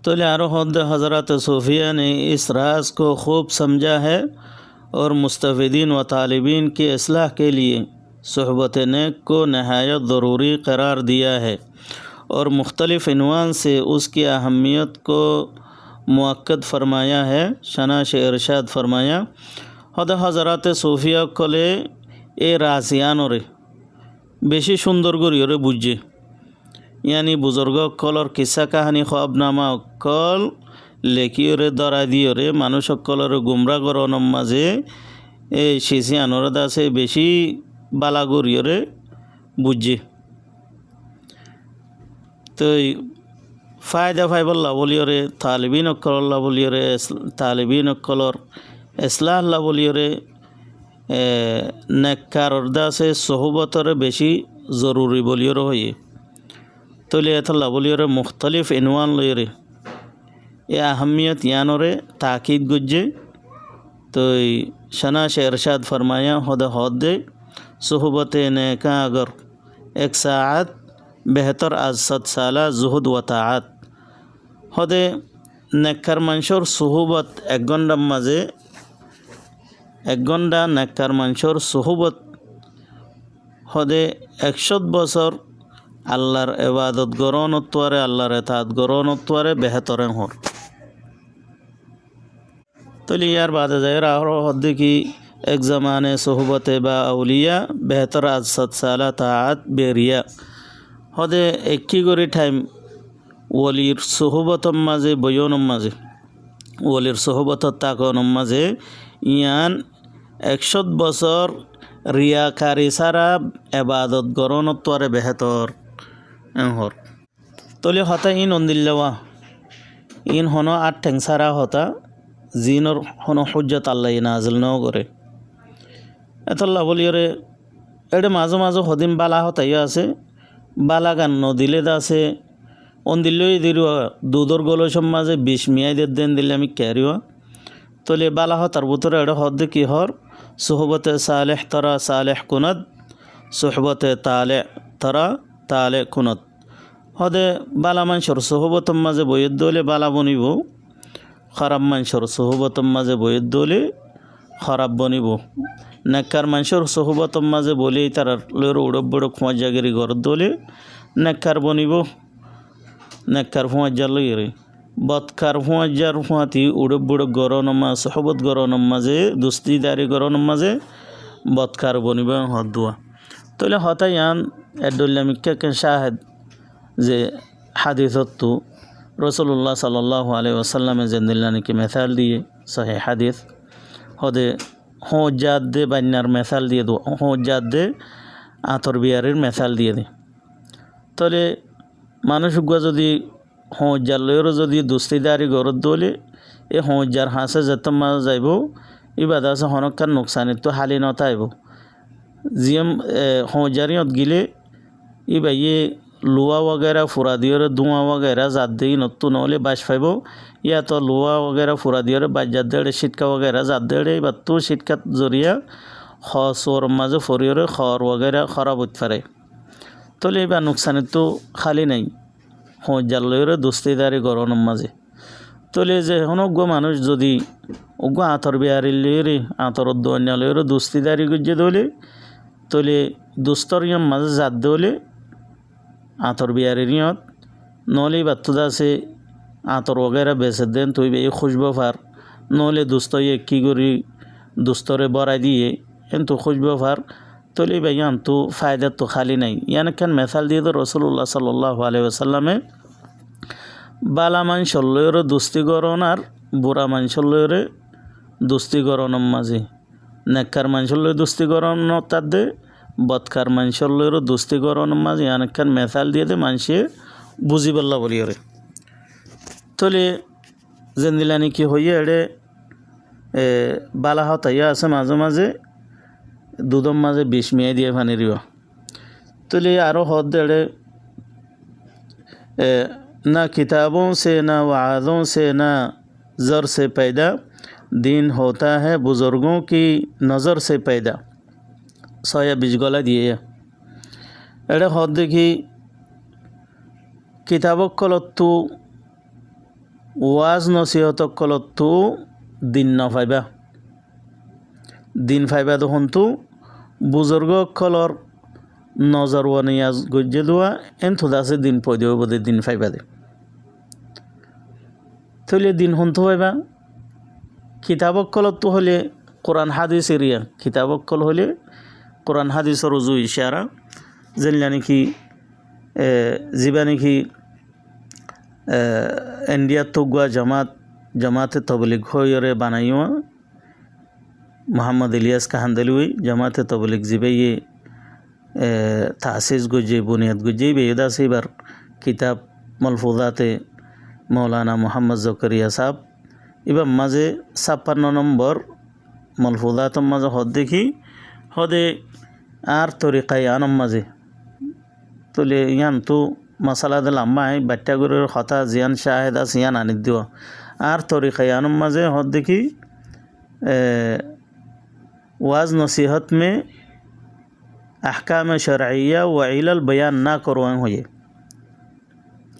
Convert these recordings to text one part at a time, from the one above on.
तो लिहारो खुद हज़रत सूफिया ने इस राज को खूब समझा है और मुस्तफ़ीदीन व तालिबीन की इस्लाह के लिए सुहबत नेक को नहायत ज़रूरी करार दिया है और मुख्तलिफ़ इनवान से उसकी अहमियत को मुअक्कद फरमाया है। शनाश इरशाद फरमाया हद हज़रत सूफिया कले ए रासियानरे बेशी सुंदर करिए बुझे यानी बुजुर्ग कलर किस्सा काहानी ख्वाबनामा कल लेकियोरे दरा दियोरे मानुष कलर गुमरा करन माजे ए शिसियानरे दासे बेशी बाला करिए बुझे तो फ़ायदा फाइबल्ला बोलियोरे तालिबीन कलर बोलियोरे तालिबीन कलर इस्लाह बोलियोरे नेककार दासे सोहबतरे बेशी ज़रूरी बोलियोरे होइए तो लिया बोलियोरे मुख्तलिफ़ इनवान लियोरे ये अहमियत यानोरे ताकीद गुज्जे तो शनाश इरशाद फरमाया खुद हदे सोहबत नेका अगर एक सात बेहतर आज 7 साला जुहद व ताआत हदे नेककार मानशर सोहबत एक घंटा माजे एक घंटा नेककार मानशर सोहबत हदे 100 बছর আল্লাহর ইবাদত গরণত্বরে আল্লাহর ইতাআত গরণত্বরে বেহতরেন হর तो यार बाद ज़ाहिर और हद की एक ज़माने सोहबत बा अलिया बेहतर आज 7 साला ताआत बेरिया हदे एक की गोरी टाइम वलिर सोहबत माजे बयन माजे वलिर सोहबत ताकन माजे यान 100 বছর रियाकारी सारा इबादत गरणत्वरे बेहतर हर तले हता इन अंदिल्लवा इन हनो 8 टेंसारा हता जिनर हनो हुज्जत अल्लाह नाजिल न करे एतल्ला बोलियोरे एडे माझे माझे हदिम बाला हता आसे बाला गान न दिले दासे अंदिल्लोई दिरुआ दूदर गोलसम माझे 20 मियाई देन दिले आमी क्यारिवा तले बाला हतार बुतरे एडे हद की हर सुहबत सालेह तरा सालेह कुनद सुहबत ताले तरा ताले कुनत हदे बाला मानशर सोहबत माजे बयद दोले बाला बनिबो खराब मानशर सोहबत माजे बयद दोले खराब बनिबो नेककार मानशर सोहबत माजे बोले तार लेरो उड़ब बड़ खुआजागिरी घर दोले नेककार बनिबो नेककार खुआजार लइरे बदकार खुआजार खुआती उड़ब बड़ गरन मा सोहबत गरन माजे दोस्तीदारी गरन माजे बदकार बनिबो हदुआ तोले हता यान एडुल्लामिक्का के शाहिद जे हादिसत्तु रसूलुल्लाह सल्लल्लाहु अलैहि वसल्लम जिंदिल्लानी की मिसाल दिए सही हादिस हदे हो जाद दे बान्नार मिसाल दिए दो हो जाद दे आतर बियारेर मिसाल दिए दे तले मानुष गुआ जदि हो जाल्लेरो जदि दोस्तीदारी गरत दोले ए हो जार हासे जतम जाइबो इबादा से हनक्का नुकसानी तो हाली न ताइबो जियम हो जारियत गिले इबा ये लोहा वगैरह फुरा दियो धुआं वगैरह जात दे नत्तु नले बास फाइबो या तो लोहा वगैरह फुरा दियो बास जात दे शीटका वगैरह जात दे बातु शीटका जरिया खसोर माजे फरियो खर वगैरह खराब होत पारे तो लेबा नुकसान तो खाली नहीं हो जाल्लेरो दोस्तीदारी गरन माजे तो ले जे हनो गो मानुष जदि उगो आतर बियारि लेरे आतर दोन्या लेरो दोस्तीदारी गुजे दोले तो ले दोस्तरियम माजे जात दोले आतर बियारि नियत नले बातुदा से आतर वगैरह बेच देन तो ये खुशबो फार नले दोस्त ये की गोरी दोस्तरे बरा दिए इन तो खुशबो फार तो ले बयान तो फ़ायदा तो खाली नहीं यानी कन मिसाल दिए तो रसूलुल्लाह सल्लल्लाहु अलैहि वसल्लम बाला मानशल्लेरो दोस्ती गरन और बुरा मानशल्लेरो दोस्ती गरन माझे नेककार मानशल्लेरो दोस्ती गरन तादे बदकार मानशल्लेरो दोस्ती गरन माझे यानी कन मिसाल दिए दे मानशे बुझी बल्ला बोलियोरे तले जिंदिलानी की होइए एडे बाला हता आसे माझे माझे दूधम माझे 20 मियाई दिए फानी रिवा तले आरो हद एडे ना किताबों से ना वाज़ों से ना ज़र से पैदा दीन होता है बुज़ुर्गों की नज़र से पैदा सया बिजगला दिए एडे हद देखी किताबक कलत्तु ওয়াজ নসিহত কলতো দিন নফাইবা দিন ফাইবা দহন্তু বুজুর্গ কলর নজর ওয়ানিয়াজ গজ্জে দোয়া এন থুদাসে দিন পয়দেও বোধে দিন ফাইবা দে থইলে দিন হন্তু ফাইবা কিতাবক কলতো হলে কোরআন হাদিস এরিয়া কিতাবক কল হলে কোরআন হাদিসর রুজু ইশারা যেনলা নাকি জিবা নাকি ইন্ডিয়া তুগুয়া জামাতে তবলিগ হয়ে বানাইয়া মোহাম্মদ ইলিয়াস কাহান্দালুই জামাতে তবলিগ জিবাইয়ে তাসিস গুজে বুনিয়াদ গুজে বেয়দা সেবার কিতাব মলফুজাতে মৌলানা মোহাম্মদ জকরিয়া সাহেব এবার মাঝে 56 নম্বর মলফুজাতম মাঝে হদ দেখি হদে আর তরিকায় আনম মাঝে তুলে ইয়ান তো মশালা দিলাম মাই বাচ্চাগুলোর কথা জিয়ান শাহেদা সিয়ান আনি দিও আর তরিকায় আনম মাঝে হদ দেখি वाज नसीहत में अहकाम शरइया व इलल बयान ना करवाएं हुए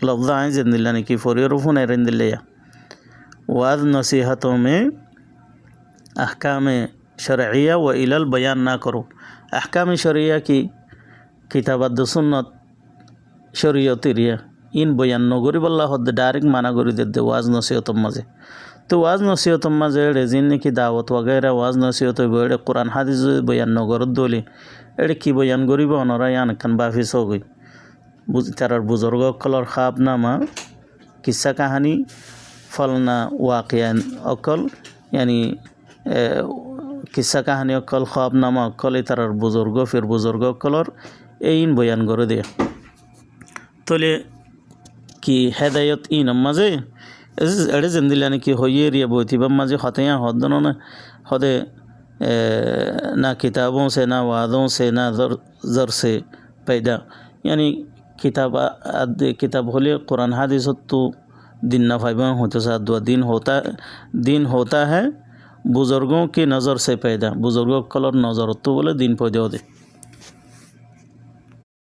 लफ्ज़ आए जिंदिल्ला ने की फोरियो रुफुन रिंदिल्ला वाज नसीहतों में अहकाम शरइया व इलल बयान ना करो अहकाम शरिया की किताबत सुन्नत शरीयतिरिया इन बयान नगरी बल्ला हद डायरेक्ट माना करी दे वाज नसीहतों मजे तो वाज नसीहत मजे जिन की दावत वगैरह वाज नसीहत बड़े कुरान हादिस बयान नगर दोले एड़े की बयान गरीब अनरा यान कन बाफिस हो गई तार बुजुर्ग कलर खाब नामा किस्सा कहानी फलना वाक़या अकल यानी किस्सा कहानी अकल खाब नामा अकल तार बुजुर्ग फिर बुजुर्ग कलर इन बयान कर दे तोले की हेदायत इन मजे एड़े जिंदिला ने की होइए रिया बोती बम मजे खतियाँ हदनों ने हदे ना किताबों से ना वादों से ना ज़र से पैदा यानी किताब होले कुरान हादिस तो दिन नफाइबा होते साथ दो दिन होता है बुज़ुर्गों की नज़र से पैदा बुज़ुर्गों कलर नज़र तो बोले दिन पैदा होते